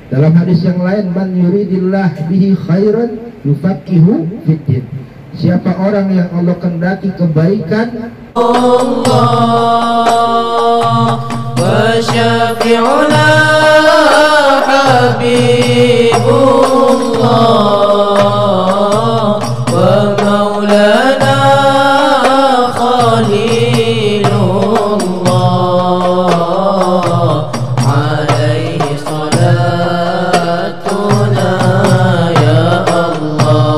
Dalam hadis yang lain, man yuridillah bihi khairan yufaqihu fiddin. Siapa orang yang Allah kehendaki kebaikan, Allah wa syafi'una habibullah wa maulana khalilullah alaihi salatuna ya Allah.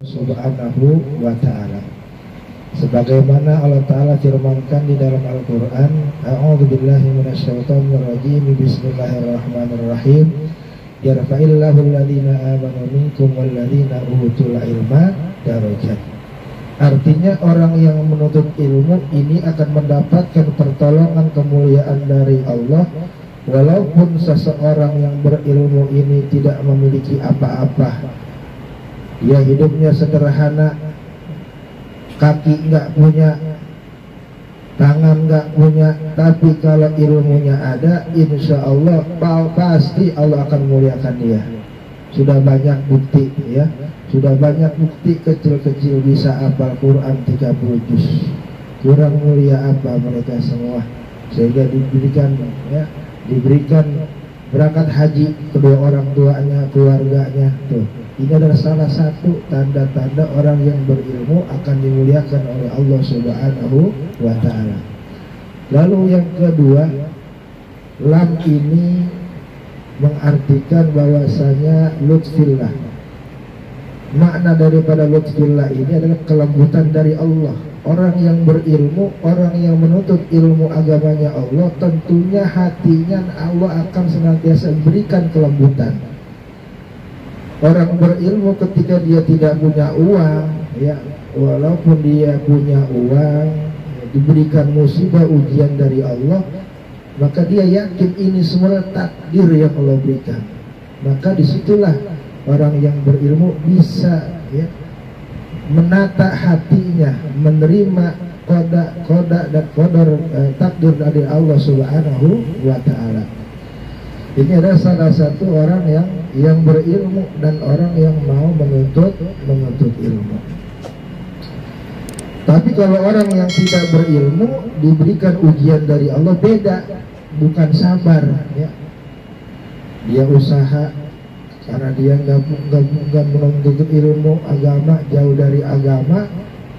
Subhanahu wa ta'ala. Sebagaimana Allah Ta'ala firmankan di dalam Al-Quran, A'udzubillahi minasyaitonirrajim, Bismillahirrahmanirrahim, Yarfa'illahu alladhina amanu minkum walladhina utul ilma darajat. Artinya orang yang menuntut ilmu ini akan mendapatkan pertolongan kemuliaan dari Allah, walaupun seseorang yang berilmu ini tidak memiliki apa-apa. Ya, hidupnya sederhana, kaki nggak punya, tangan nggak punya, tapi kalau ilmunya ada, insya Allah pasti Allah akan muliakan dia. Sudah banyak bukti, ya, sudah banyak bukti kecil-kecil bisa hafal Quran 30 juz. Kurang mulia apa mereka semua, sehingga diberikan berangkat haji kedua orang tuanya, keluarganya. Tuh, ini adalah salah satu tanda-tanda orang yang berilmu akan dimuliakan oleh Allah Subhanahu wa ta'ala. Lalu yang kedua, lam ini mengartikan bahwasanya lutfillah. Makna daripada lutfillah ini adalah kelembutan dari Allah. Orang yang berilmu, orang yang menuntut ilmu agamanya Allah, tentunya hatinya Allah akan senantiasa berikan kelembutan. Orang berilmu ketika dia tidak punya uang, ya, walaupun dia punya uang, diberikan musibah ujian dari Allah, maka dia yakin ini semua takdir yang Allah berikan. Maka disitulah orang yang berilmu bisa, ya, menata hatinya, menerima koda dan qadar takdir dari Allah Subhanahu wa ta'ala. Ini adalah salah satu orang yang berilmu dan orang yang mau menuntut ilmu. Tapi kalau orang yang tidak berilmu diberikan ujian dari Allah, beda, bukan sabar, ya. Dia usaha karena dia nggak menuntut ilmu agama, jauh dari agama,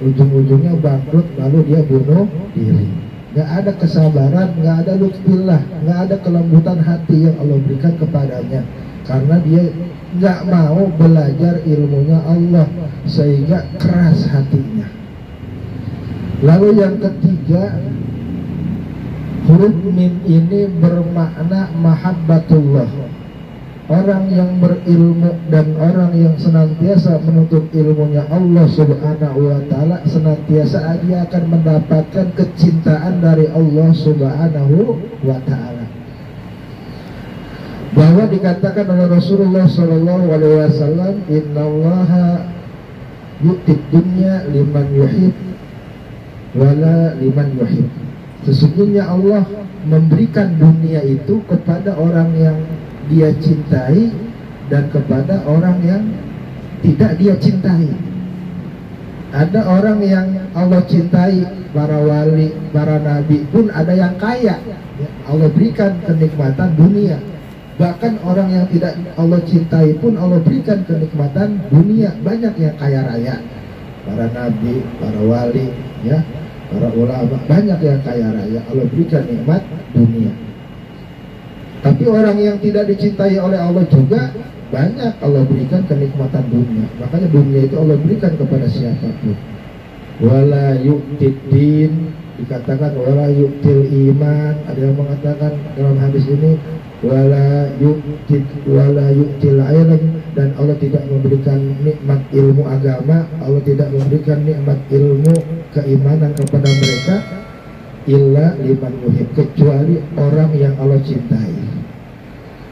ujung-ujungnya bangkrut, lalu dia bunuh diri. Nggak ada kesabaran, nggak ada lutfillah, nggak ada kelembutan hati yang Allah berikan kepadanya, karena dia nggak mau belajar ilmunya Allah, sehingga keras hatinya. Lalu yang ketiga, huruf min ini bermakna mahabbatullah. Orang yang berilmu dan orang yang senantiasa menuntut ilmunya Allah Subhanahu wa ta'ala, senantiasa dia akan mendapatkan kecintaan dari Allah Subhanahu wa ta'ala. Bahwa dikatakan oleh Rasulullah sallallahu alaihi wasallam, innallaha yu'tid dunya liman yuhib wala liman yuhib. Sesungguhnya Allah memberikan dunia itu kepada orang yang dia cintai dan kepada orang yang tidak dia cintai. Ada orang yang Allah cintai, para wali, para nabi pun ada yang kaya, Allah berikan kenikmatan dunia. Bahkan orang yang tidak Allah cintai pun Allah berikan kenikmatan dunia. Banyak yang kaya raya, para nabi, para wali, ya, para ulama, banyak yang kaya raya, Allah berikan nikmat dunia. Tapi orang yang tidak dicintai oleh Allah juga banyak Allah berikan kenikmatan dunia. Makanya dunia itu Allah berikan kepada siapapun. Wala yu'tid din, dikatakan wala yu'til iman. Ada yang mengatakan dalam hadis ini wala yu'til ilm, dan Allah tidak memberikan nikmat ilmu agama, Allah tidak memberikan nikmat ilmu keimanan kepada mereka illa liman yuhib, kecuali orang yang Allah cintai.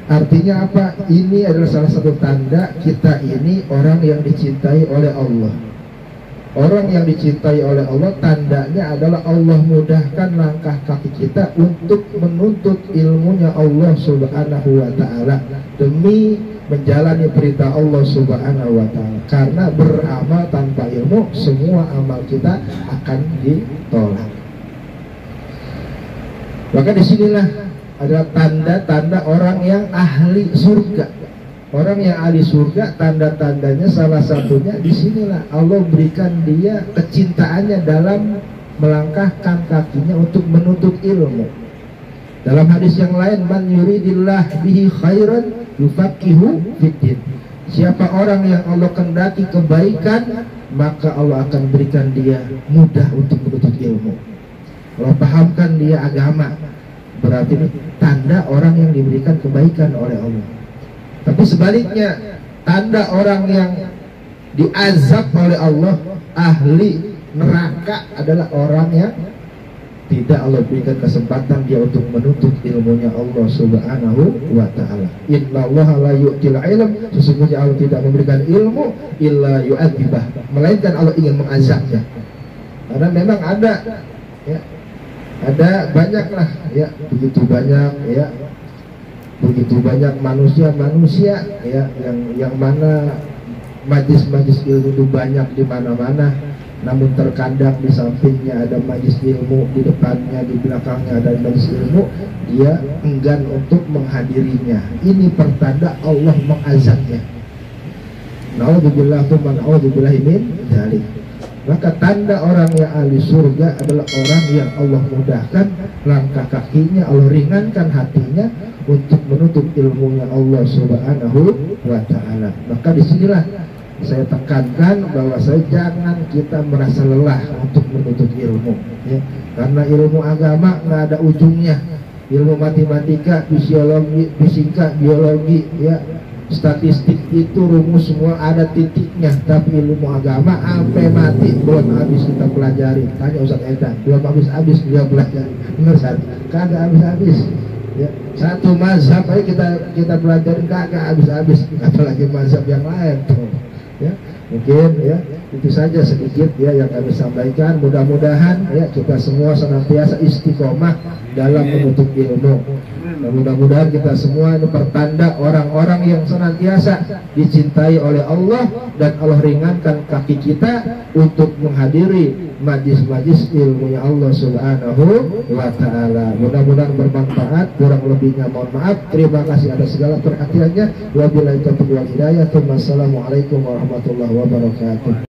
Artinya apa? Ini adalah salah satu tanda kita ini orang yang dicintai oleh Allah. Orang yang dicintai oleh Allah, tandanya adalah Allah mudahkan langkah kaki kita untuk menuntut ilmunya Allah Subhanahu wa ta'ala, demi menjalani perintah Allah Subhanahu wa ta'ala. Karena beramal tanpa ilmu, semua amal kita akan ditolak. Maka disinilah adalah tanda-tanda orang yang ahli surga. Orang yang ahli surga, tanda-tandanya salah satunya disinilah Allah berikan dia kecintaannya dalam melangkahkan kakinya untuk menuntut ilmu. Dalam hadis yang lain, man yuridillah bihi khairan yufaqihu fiddin. Siapa orang yang Allah kendaki kebaikan, maka Allah akan berikan dia mudah untuk menuntut ilmu. Allah pahamkan dia agama. Berarti ini tanda orang yang diberikan kebaikan oleh Allah. Tapi sebaliknya, tanda orang yang diazab oleh Allah, ahli neraka, adalah orang yang tidak Allah berikan kesempatan dia untuk menuntut ilmunya Allah Subhanahu wa ta'ala. Innallaha la yu'til ilm, sesungguhnya Allah tidak memberikan ilmu illa yu'adzibah, melainkan Allah ingin mengazabnya. Karena memang ada ya, ada banyaklah ya, begitu banyak manusia ya, yang mana majlis-majlis ilmu itu banyak di mana-mana, namun terkadang di sampingnya ada majlis ilmu, di depannya, di belakangnya ada majlis ilmu, dia enggan untuk menghadirinya. Ini pertanda Allah mengazabnya. Na'udzubillah min dzalik. Maka tanda orang yang ahli surga adalah orang yang Allah mudahkan langkah kakinya, Allah ringankan hatinya untuk menuntut ilmunya Allah Subhanahu wa ta'ala. Maka disinilah saya tekankan bahwa jangan kita merasa lelah untuk menuntut ilmu ya. Karena ilmu agama nggak ada ujungnya. Ilmu matematika, fisika, biologi ya, statistik itu rumus semua ada titiknya. Tapi ilmu agama sampai mati belum habis kita pelajari. Tanya Ustaz Edan, belum habis dia pelajari. Benar Ustaz? Kagak habis-habis ya. Satu mazhab aja kita pelajari kagak habis-habis, apalagi mazhab yang lain tuh ya. Mungkin ya itu saja sedikit ya yang kami sampaikan. Mudah-mudahan ya kita semua senantiasa istiqomah dalam menuntut ilmu. Dan mudah-mudahan kita semua ini pertanda orang-orang yang senantiasa dicintai oleh Allah, dan Allah ringankan kaki kita untuk menghadiri majlis-majlis ilmunya Allah Subhanahu wa ta'ala. Mudah-mudahan bermanfaat. Kurang lebihnya mohon maaf. Terima kasih atas segala perhatiannya. Wabillahi taufiq wal hidayah. Wassalamualaikum warahmatullahi wabarakatuh.